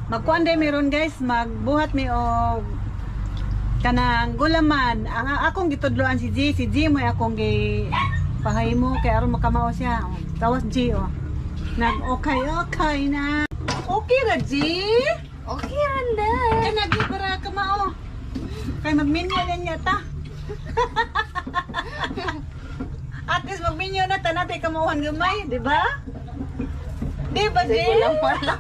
Magkuan day meron guys, magbuhat mi og kanang gulaman. Ang akong gitudloan si G mo akong gi pahimo kay aron makamao siya. Tawas G oh. Okay na. Okay ra G. Okay randa. Kay nagi para kamao. Kay magminyo na niya ta. At least magminyo na ta natin kamauhan gamay, di ba? Di ba, G? Kulang pala.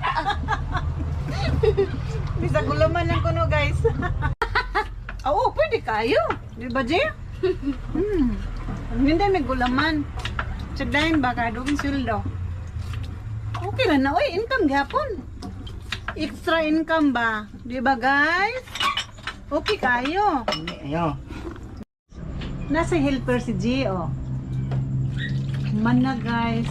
Bisa gulaman lang kuno, guys. Oo, pwede kayo. Di ba, G? Hindi may gulaman. Tsadayin ba ka? Doon sildo. Okay lang na. Uy, income gapon. Extra income ba? Di ba, guys? Okay kayo. Ayo. Nasa helper si G, oh. Man na, guys.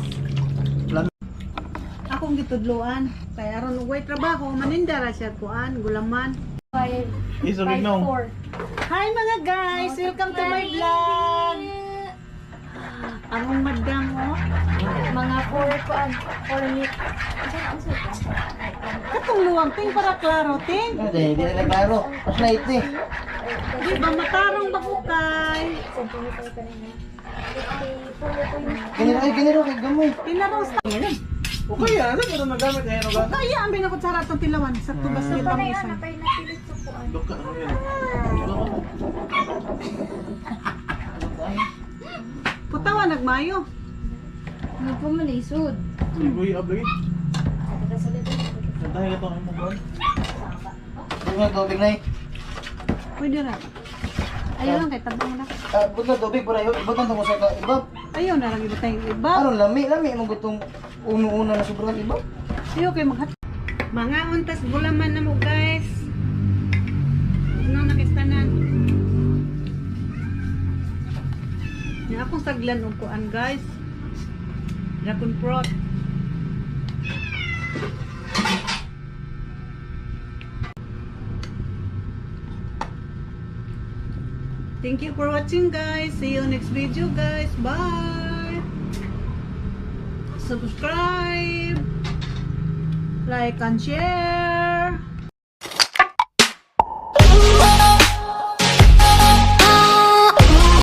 Akong gitudluan. Kaya aron ugay trabaho, manindara siya kuan, gulaman. 5, Iso 5, gignong. 4. Hi mga guys! Welcome to my vlog! Among madam, oh. Mga 4 kuan, 4 meat. Katong luwang, ting para klaro, ting. Hindi na naglaro. Mas light eh. Di ba matarong bakukay? Ganiro kay gamay. Tinarong sa... Okay yan. Ano ko nagamit ngayon ba? Kaya ang binakot sa ratong tilawan sa tubas ni Panay Pamisan. na kay napilit sa kuan. Doka ano yan? Putawa, nagmayo. Nagpumalisod. Uy, abli. Dahil ito ang mo ba? Bukan na tubig na eh. Pwede ra. Ayaw lang kay tabang na. Bukan na tubig para ibutan mo sa ibab. Ayaw na lang ibutay yung iba. Ano lami mo gutong uno-una na sobrang ibab. Ayaw kay maghat. Mga untas gulaman na mo guys. Ano nakistanan? Yan akong saglan og kuan guys. Dragon fruit. Thank you for watching guys. See you next video guys. Bye. Subscribe. Like and share.